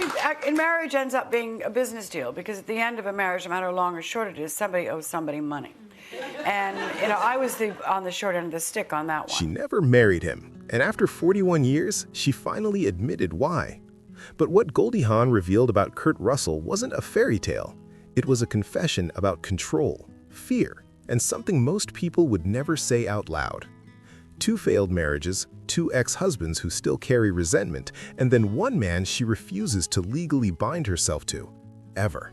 actually, in marriage ends up being a business deal, because at the end of a marriage, no matter how long or short it is, somebody owes somebody money. And, you know, I was on the short end of the stick on that one. She never married him, and after 41 years, she finally admitted why. But what Goldie Hawn revealed about Kurt Russell wasn't a fairy tale. It was a confession about control, fear, and something most people would never say out loud. 2 failed marriages, 2 ex-husbands who still carry resentment, and then 1 man she refuses to legally bind herself to, ever.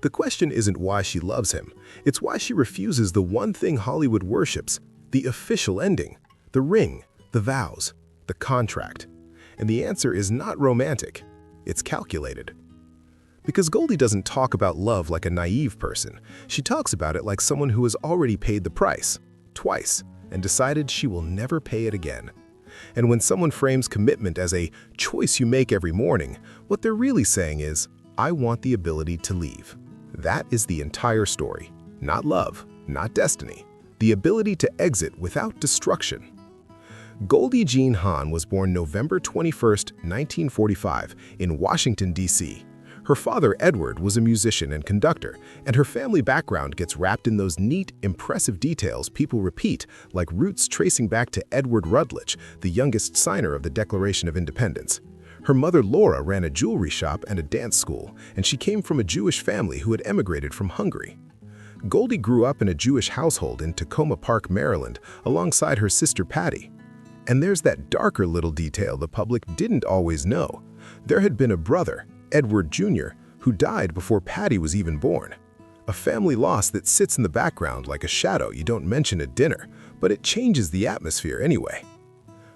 The question isn't why she loves him, it's why she refuses the one thing Hollywood worships, the official ending, the ring, the vows, the contract. And the answer is not romantic, it's calculated. Because Goldie doesn't talk about love like a naive person, she talks about it like someone who has already paid the price, twice, and decided she will never pay it again. And when someone frames commitment as a choice you make every morning, what they're really saying is, I want the ability to leave. That is the entire story. Not love, not destiny. The ability to exit without destruction. Goldie Jean Hawn was born November 21, 1945, in Washington, D.C. Her father, Edward, was a musician and conductor, and her family background gets wrapped in those neat, impressive details people repeat, like roots tracing back to Edward Rutledge, the youngest signer of the Declaration of Independence. Her mother, Laura, ran a jewelry shop and a dance school, and she came from a Jewish family who had emigrated from Hungary. Goldie grew up in a Jewish household in Tacoma Park, Maryland, alongside her sister Patty. And there's that darker little detail the public didn't always know. There had been a brother, Edward Jr., who died before Patty was even born. A family loss that sits in the background like a shadow you don't mention at dinner, but it changes the atmosphere anyway.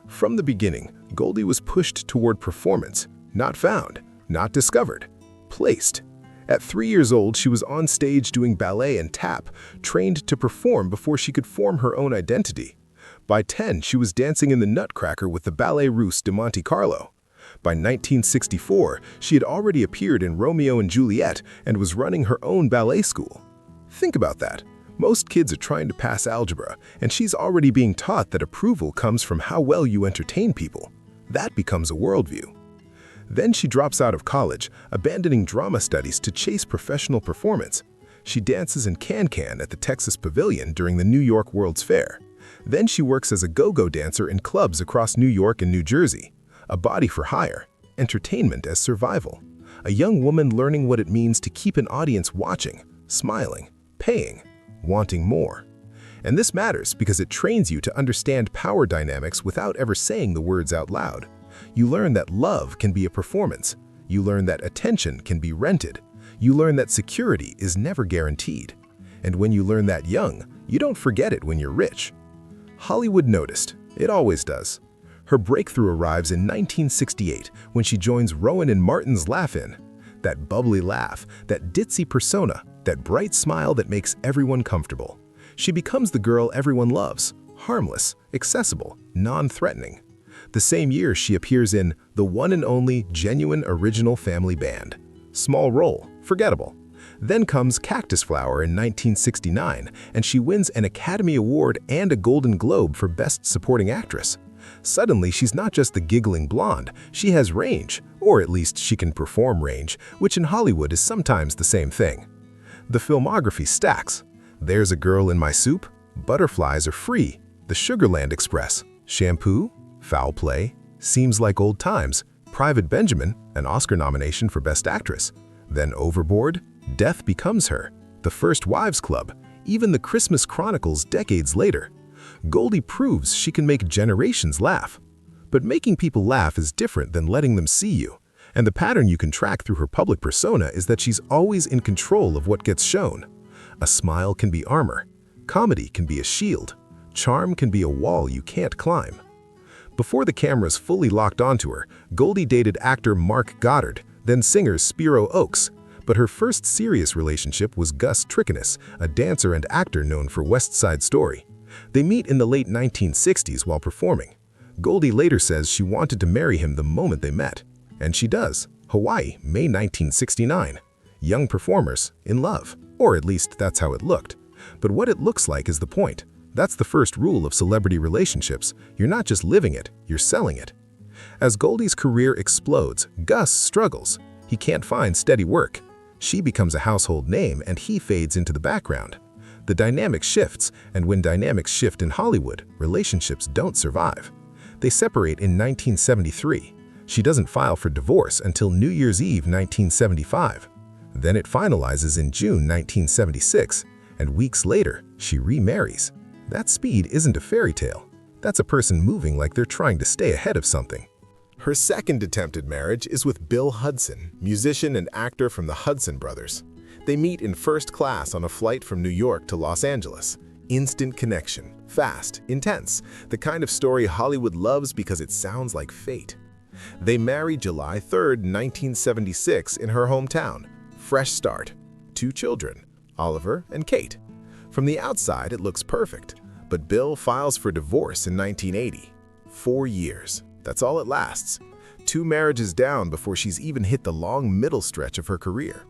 From the beginning, Goldie was pushed toward performance, not found, not discovered, placed. At 3 years old, she was on stage doing ballet and tap, trained to perform before she could form her own identity. By 10, she was dancing in the Nutcracker with the Ballet Russe de Monte Carlo. By 1964, she had already appeared in Romeo and Juliet and was running her own ballet school. Think about that. Most kids are trying to pass algebra, and she's already being taught that approval comes from how well you entertain people. That becomes a worldview. Then she drops out of college, abandoning drama studies to chase professional performance. She dances in Can-Can at the Texas Pavilion during the New York World's Fair. Then she works as a go-go dancer in clubs across New York and New Jersey. A body for hire, entertainment as survival. A young woman learning what it means to keep an audience watching, smiling, paying, wanting more. And this matters because it trains you to understand power dynamics without ever saying the words out loud. You learn that love can be a performance. You learn that attention can be rented. You learn that security is never guaranteed. And when you learn that young, you don't forget it when you're rich. Hollywood noticed. It always does. Her breakthrough arrives in 1968 when she joins Rowan and Martin's Laugh-In. That bubbly laugh, that ditzy persona, that bright smile that makes everyone comfortable. She becomes the girl everyone loves, harmless, accessible, non-threatening. The same year she appears in The One and Only Genuine Original Family Band. Small role, forgettable. Then comes Cactus Flower in 1969, and she wins an Academy Award and a Golden Globe for Best Supporting Actress. Suddenly, she's not just the giggling blonde, she has range, or at least she can perform range, which in Hollywood is sometimes the same thing. The filmography stacks. There's a Girl in My Soup, Butterflies Are Free, The Sugarland Express, Shampoo, Foul Play, Seems Like Old Times, Private Benjamin, an Oscar nomination for Best Actress, then Overboard, Death Becomes Her, The First Wives Club, even The Christmas Chronicles decades later. Goldie proves she can make generations laugh. But making people laugh is different than letting them see you. And the pattern you can track through her public persona is that she's always in control of what gets shown. A smile can be armor. Comedy can be a shield. Charm can be a wall you can't climb. Before the cameras fully locked onto her, Goldie dated actor Mark Goddard, then singer Spiro Oakes. But her first serious relationship was Gus Trichinus, a dancer and actor known for West Side Story. They meet in the late 1960s while performing. Goldie later says she wanted to marry him the moment they met. And she does. Hawaii, May 1969. Young performers, in love. Or at least that's how it looked. But what it looks like is the point. That's the first rule of celebrity relationships. You're not just living it, you're selling it. As Goldie's career explodes, Gus struggles. He can't find steady work. She becomes a household name and he fades into the background. The dynamic shifts, and when dynamics shift in Hollywood, relationships don't survive. They separate in 1973. She doesn't file for divorce until New Year's Eve 1975. Then it finalizes in June 1976, and weeks later, she remarries. That speed isn't a fairy tale. That's a person moving like they're trying to stay ahead of something. Her second attempted marriage is with Bill Hudson, musician and actor from the Hudson brothers. They meet in first class on a flight from New York to Los Angeles. Instant connection, fast, intense, the kind of story Hollywood loves because it sounds like fate. They marry July 3, 1976 in her hometown. Fresh start. 2 children, Oliver and Kate. From the outside, it looks perfect, but Bill files for divorce in 1980. 4 years. That's all it lasts. 2 marriages down before she's even hit the long middle stretch of her career.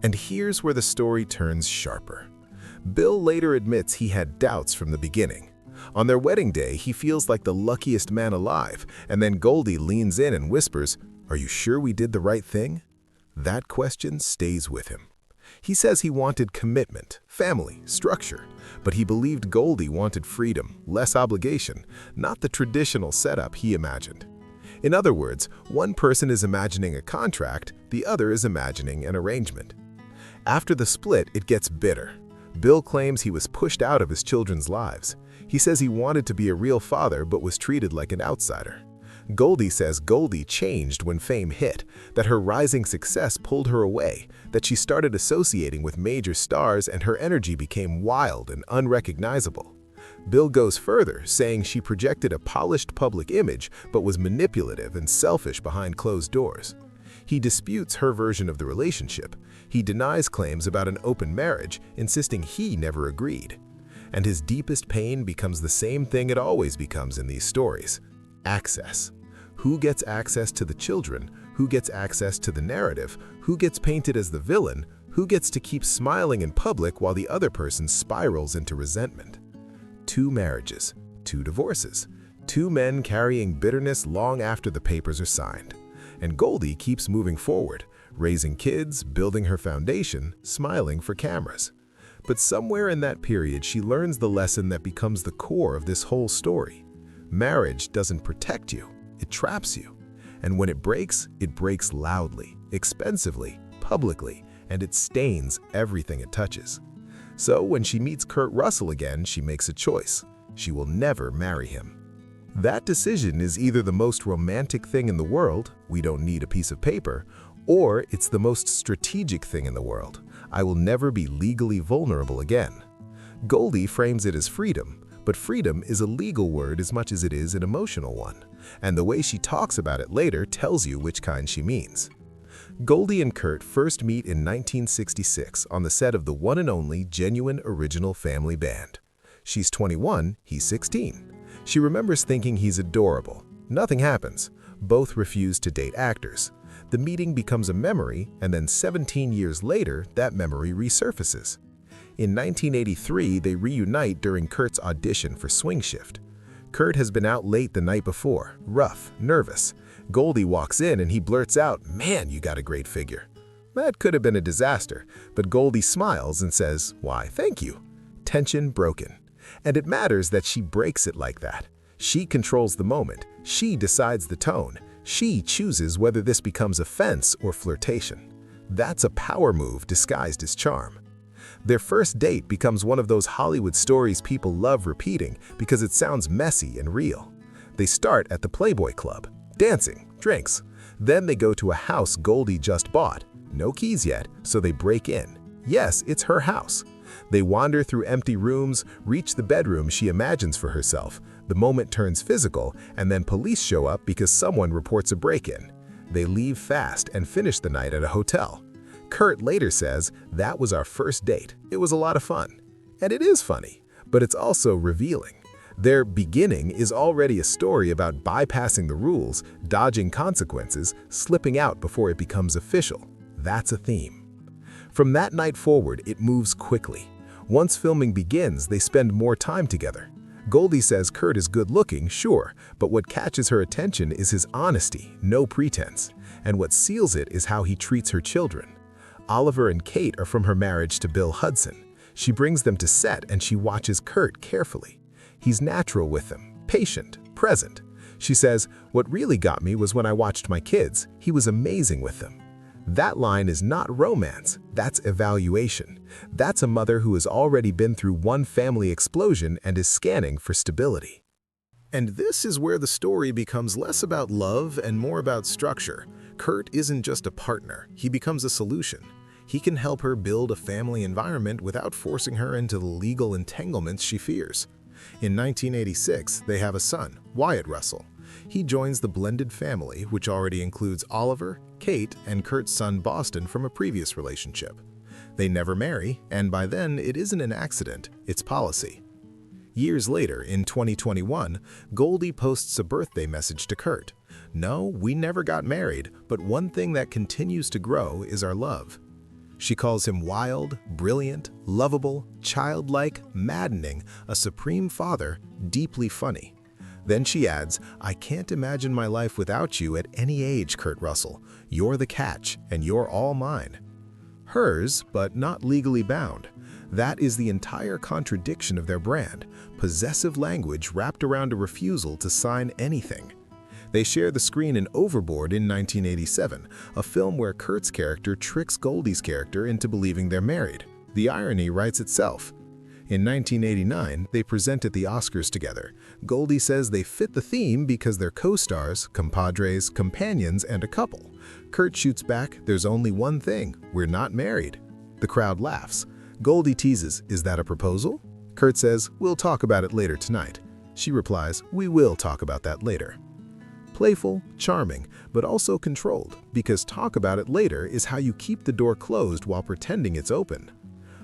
And here's where the story turns sharper. Bill later admits he had doubts from the beginning. On their wedding day, he feels like the luckiest man alive, and then Goldie leans in and whispers, "Are you sure we did the right thing?" That question stays with him. He says he wanted commitment, family, structure, but he believed Goldie wanted freedom, less obligation, not the traditional setup he imagined. In other words, one person is imagining a contract, the other is imagining an arrangement. After the split, it gets bitter. Bill claims he was pushed out of his children's lives. He says he wanted to be a real father but was treated like an outsider. Goldie says Goldie changed when fame hit, that her rising success pulled her away, that she started associating with major stars and her energy became wild and unrecognizable. Bill goes further, saying she projected a polished public image but was manipulative and selfish behind closed doors. He disputes her version of the relationship. He denies claims about an open marriage, insisting he never agreed. And his deepest pain becomes the same thing it always becomes in these stories: access. Who gets access to the children? Who gets access to the narrative? Who gets painted as the villain? Who gets to keep smiling in public while the other person spirals into resentment? 2 marriages, 2 divorces, 2 men carrying bitterness long after the papers are signed. And Goldie keeps moving forward, raising kids, building her foundation, smiling for cameras. But somewhere in that period, she learns the lesson that becomes the core of this whole story. Marriage doesn't protect you, it traps you. And when it breaks loudly, expensively, publicly, and it stains everything it touches. So when she meets Kurt Russell again, she makes a choice. She will never marry him. That decision is either the most romantic thing in the world, we don't need a piece of paper, or it's the most strategic thing in the world, I will never be legally vulnerable again. Goldie frames it as freedom, but freedom is a legal word as much as it is an emotional one, and the way she talks about it later tells you which kind she means. Goldie and Kurt first meet in 1966 on the set of the one and only Genuine Original Family Band. She's 21, he's 16. She remembers thinking he's adorable. Nothing happens. Both refuse to date actors. The meeting becomes a memory, and then 17 years later, that memory resurfaces. In 1983, they reunite during Kurt's audition for Swing Shift. Kurt has been out late the night before, rough, nervous. Goldie walks in and he blurts out, "Man, you got a great figure." That could have been a disaster, but Goldie smiles and says, "Why, thank you." Tension broken. And it matters that she breaks it like that. She controls the moment. She decides the tone. She chooses whether this becomes offense or flirtation. That's a power move disguised as charm. Their first date becomes one of those Hollywood stories people love repeating because it sounds messy and real. They start at the Playboy Club, dancing, drinks. Then they go to a house Goldie just bought. No keys yet, so they break in. Yes, it's her house. They wander through empty rooms, reach the bedroom she imagines for herself. The moment turns physical, and then police show up because someone reports a break-in. They leave fast and finish the night at a hotel. Kurt later says, "That was our first date. It was a lot of fun." And it is funny, but it's also revealing. Their beginning is already a story about bypassing the rules, dodging consequences, slipping out before it becomes official. That's a theme. From that night forward, it moves quickly. Once filming begins, they spend more time together. Goldie says Kurt is good-looking, sure, but what catches her attention is his honesty, no pretense. And what seals it is how he treats her children. Oliver and Kate are from her marriage to Bill Hudson. She brings them to set and she watches Kurt carefully. He's natural with them, patient, present. She says, "What really got me was when I watched my kids. He was amazing with them." That line is not romance, that's evaluation. That's a mother who has already been through one family explosion and is scanning for stability. And this is where the story becomes less about love and more about structure. Kurt isn't just a partner, he becomes a solution. He can help her build a family environment without forcing her into the legal entanglements she fears. In 1986, they have a son, Wyatt Russell. He joins the blended family, which already includes Oliver, Kate, and Kurt's son Boston from a previous relationship. They never marry, and by then it isn't an accident, it's policy. Years later, in 2021, Goldie posts a birthday message to Kurt. "No, we never got married, but one thing that continues to grow is our love." She calls him wild, brilliant, lovable, childlike, maddening, a supreme father, deeply funny. Then she adds, "I can't imagine my life without you at any age, Kurt Russell. You're the catch, and you're all mine." Hers, but not legally bound. That is the entire contradiction of their brand, possessive language wrapped around a refusal to sign anything. They share the screen in Overboard in 1987, a film where Kurt's character tricks Goldie's character into believing they're married. The irony writes itself. In 1989, they present at the Oscars together. Goldie says they fit the theme because they're co-stars, compadres, companions, and a couple. Kurt shoots back, "There's only one thing, we're not married." The crowd laughs. Goldie teases, "Is that a proposal?" Kurt says, "We'll talk about it later tonight." She replies, "We will talk about that later." Playful, charming, but also controlled, because talk about it later is how you keep the door closed while pretending it's open.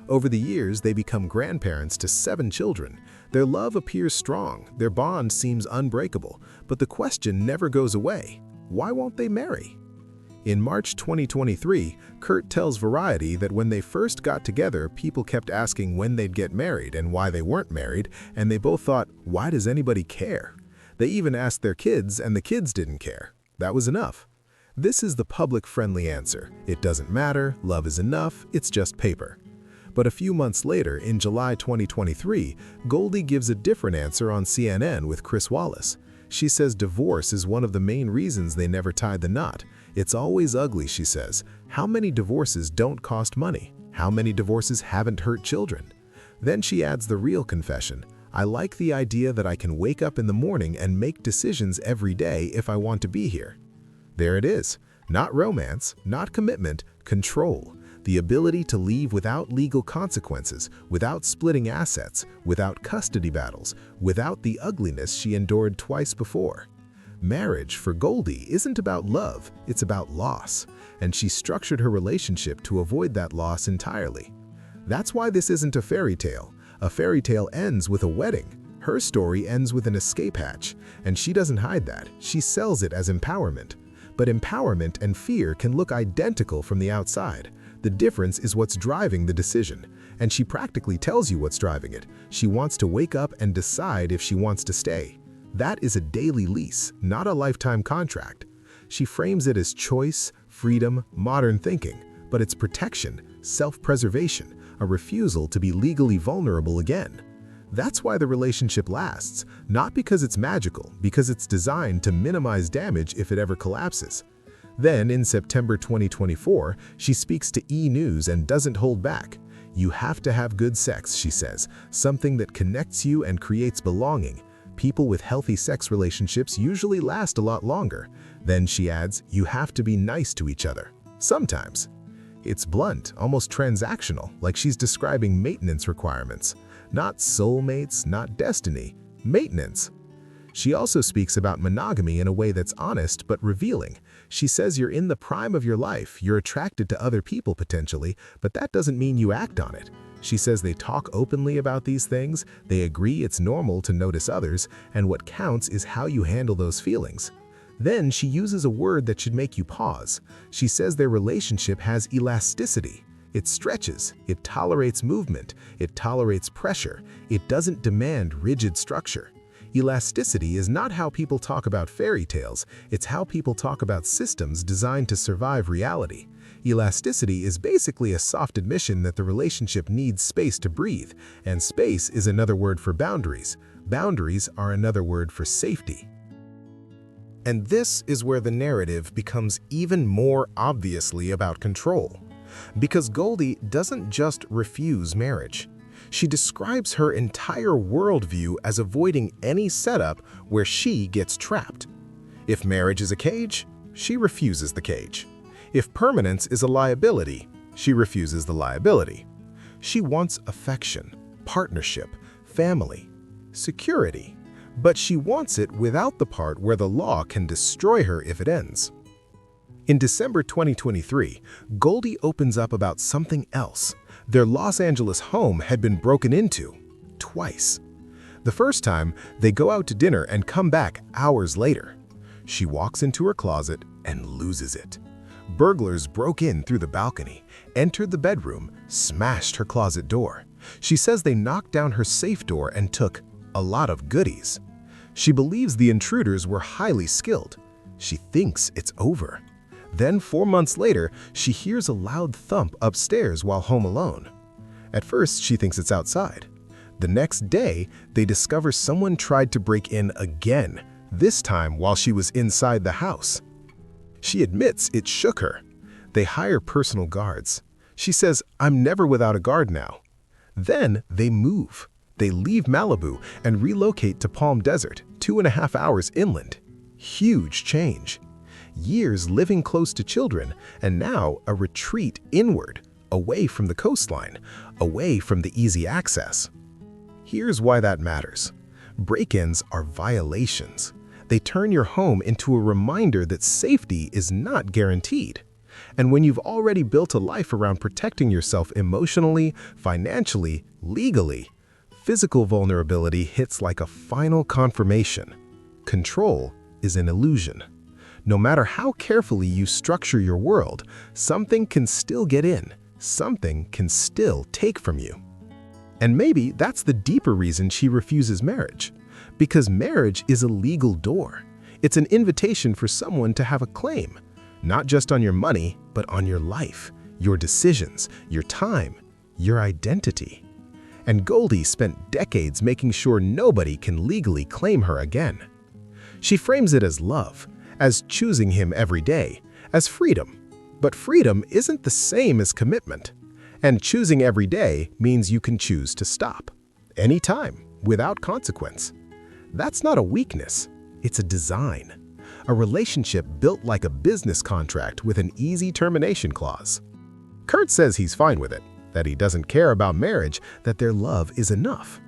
Over the years, they become grandparents to 7 children. Their love appears strong, their bond seems unbreakable, but the question never goes away. Why won't they marry? In March 2023, Kurt tells Variety that when they first got together, people kept asking when they'd get married and why they weren't married, and they both thought, "Why does anybody care?" They even asked their kids, and the kids didn't care. That was enough. This is the public-friendly answer. It doesn't matter, love is enough, it's just paper. But a few months later, in July 2023, Goldie gives a different answer on CNN with Chris Wallace. She says divorce is one of the main reasons they never tied the knot. It's always ugly, she says. How many divorces don't cost money? How many divorces haven't hurt children? Then she adds the real confession. "I like the idea that I can wake up in the morning and make decisions every day if I want to be here." There it is. Not romance, not commitment, control. The ability to leave without legal consequences, without splitting assets, without custody battles, without the ugliness she endured twice before. Marriage, for Goldie, isn't about love, it's about loss, and she structured her relationship to avoid that loss entirely. That's why this isn't a fairy tale. A fairy tale ends with a wedding. Her story ends with an escape hatch, and she doesn't hide that. She sells it as empowerment. But empowerment and fear can look identical from the outside. The difference is what's driving the decision, and she practically tells you what's driving it. She wants to wake up and decide if she wants to stay. That is a daily lease, not a lifetime contract. She frames it as choice, freedom, modern thinking, but it's protection, self-preservation, a refusal to be legally vulnerable again. That's why the relationship lasts, not because it's magical, because it's designed to minimize damage if it ever collapses. Then, in September 2024, she speaks to E! News and doesn't hold back. "You have to have good sex," she says, "something that connects you and creates belonging. People with healthy sex relationships usually last a lot longer." Then she adds, "You have to be nice to each other. Sometimes." It's blunt, almost transactional, like she's describing maintenance requirements. Not soulmates, not destiny, maintenance. She also speaks about monogamy in a way that's honest but revealing. She says you're in the prime of your life, you're attracted to other people potentially, but that doesn't mean you act on it. She says they talk openly about these things, they agree it's normal to notice others, and what counts is how you handle those feelings. Then she uses a word that should make you pause. She says their relationship has elasticity. It stretches, it tolerates movement, it tolerates pressure, it doesn't demand rigid structure. Elasticity is not how people talk about fairy tales, it's how people talk about systems designed to survive reality. Elasticity is basically a soft admission that the relationship needs space to breathe, and space is another word for boundaries. Boundaries are another word for safety. And this is where the narrative becomes even more obviously about control. Because Goldie doesn't just refuse marriage. She describes her entire worldview as avoiding any setup where she gets trapped. If marriage is a cage, she refuses the cage. If permanence is a liability, she refuses the liability. She wants affection, partnership, family, security, but she wants it without the part where the law can destroy her if it ends. In December 2023, Goldie opens up about something else. Their Los Angeles home had been broken into twice. The first time, they go out to dinner and come back hours later. She walks into her closet and loses it. Burglars broke in through the balcony, entered the bedroom, smashed her closet door. She says they knocked down her safe door and took a lot of goodies. She believes the intruders were highly skilled. She thinks it's over. Then 4 months later, she hears a loud thump upstairs while home alone. At first, she thinks it's outside. The next day, they discover someone tried to break in again, this time while she was inside the house. She admits it shook her. They hire personal guards. She says, "I'm never without a guard now." Then they move. They leave Malibu and relocate to Palm Desert, 2.5 hours inland. Huge change. Years living close to children, and now a retreat inward, away from the coastline, away from the easy access. Here's why that matters. Break-ins are violations. They turn your home into a reminder that safety is not guaranteed. And when you've already built a life around protecting yourself emotionally, financially, legally, physical vulnerability hits like a final confirmation. Control is an illusion. No matter how carefully you structure your world, something can still get in, something can still take from you. And maybe that's the deeper reason she refuses marriage. Because marriage is a legal door. It's an invitation for someone to have a claim, not just on your money, but on your life, your decisions, your time, your identity. And Goldie spent decades making sure nobody can legally claim her again. She frames it as love, as choosing him every day, as freedom. But freedom isn't the same as commitment. And choosing every day means you can choose to stop, anytime, without consequence. That's not a weakness, it's a design. A relationship built like a business contract with an easy termination clause. Kurt says he's fine with it, that he doesn't care about marriage, that their love is enough.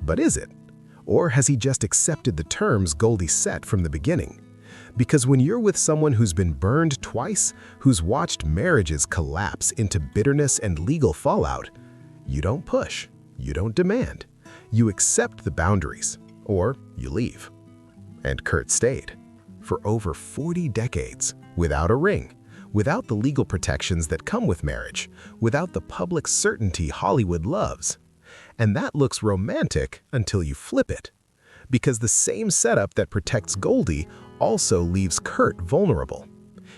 But is it? Or has he just accepted the terms Goldie set from the beginning? Because when you're with someone who's been burned twice, who's watched marriages collapse into bitterness and legal fallout, you don't push, you don't demand. You accept the boundaries, or you leave. And Kurt stayed. For over 40 decades, without a ring, without the legal protections that come with marriage, without the public certainty Hollywood loves. And that looks romantic until you flip it. Because the same setup that protects Goldie also leaves Kurt vulnerable.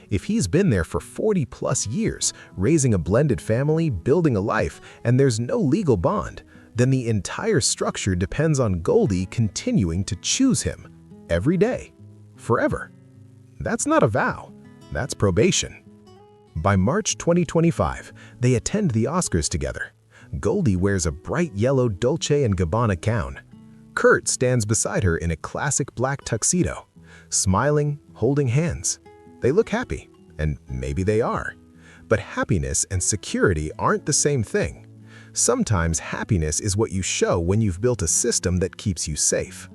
If he's been there for 40+ years, raising a blended family, building a life, and there's no legal bond, then the entire structure depends on Goldie continuing to choose him every day, forever. That's not a vow, that's probation. By March 2025, they attend the Oscars together. Goldie wears a bright yellow Dolce & Gabbana gown. Kurt stands beside her in a classic black tuxedo, smiling, holding hands. They look happy, and maybe they are. But happiness and security aren't the same thing. Sometimes happiness is what you show when you've built a system that keeps you safe.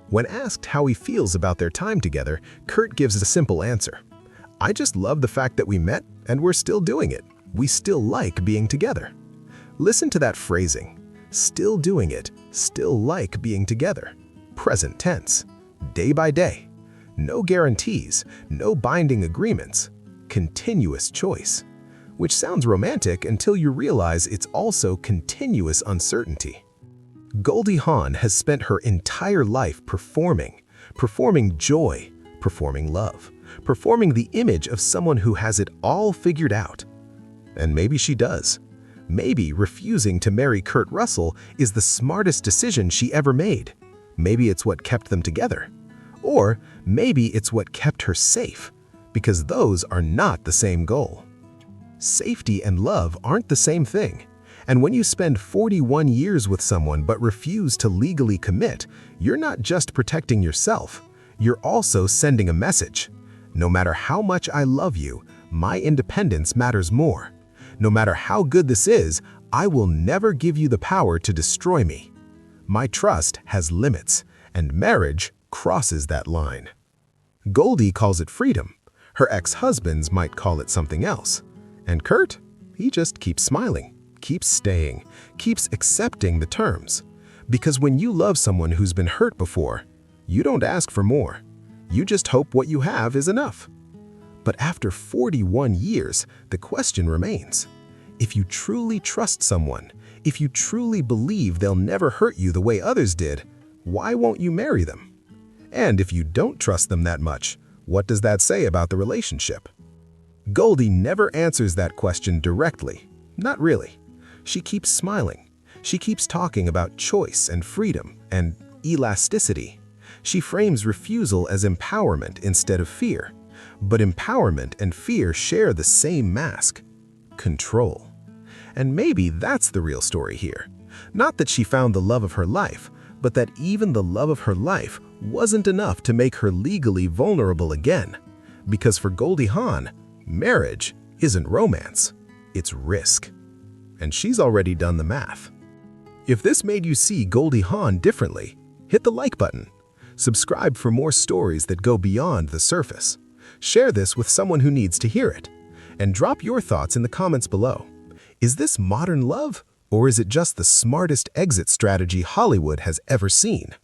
When asked how he feels about their time together, Kurt gives a simple answer. "I just love the fact that we met and we're still doing it. We still like being together." Listen to that phrasing. Still doing it, still like being together. Present tense. Day by day. No guarantees, no binding agreements. Continuous choice. Which sounds romantic until you realize it's also continuous uncertainty. Goldie Hawn has spent her entire life performing joy, performing love, performing the image of someone who has it all figured out. And maybe she does. Maybe refusing to marry Kurt Russell is the smartest decision she ever made. Maybe it's what kept them together. Or maybe it's what kept her safe, because those are not the same goal. Safety and love aren't the same thing. And when you spend 41 years with someone but refuse to legally commit, you're not just protecting yourself, you're also sending a message. No matter how much I love you, my independence matters more. No matter how good this is, I will never give you the power to destroy me. My trust has limits, and marriage crosses that line. Goldie calls it freedom. Her ex-husbands might call it something else. And Kurt? He just keeps smiling, keeps staying, keeps accepting the terms. Because when you love someone who's been hurt before, you don't ask for more. You just hope what you have is enough. But after 41 years, the question remains. If you truly trust someone, if you truly believe they'll never hurt you the way others did, why won't you marry them? And if you don't trust them that much, what does that say about the relationship? Goldie never answers that question directly. Not really. She keeps smiling. She keeps talking about choice and freedom and elasticity. She frames refusal as empowerment instead of fear. But empowerment and fear share the same mask: control. And maybe that's the real story here. Not that she found the love of her life, but that even the love of her life wasn't enough to make her legally vulnerable again. Because for Goldie Hawn, marriage isn't romance, it's risk. And she's already done the math. If this made you see Goldie Hawn differently, hit the like button. Subscribe for more stories that go beyond the surface. Share this with someone who needs to hear it. And drop your thoughts in the comments below. Is this modern love, or is it just the smartest exit strategy Hollywood has ever seen?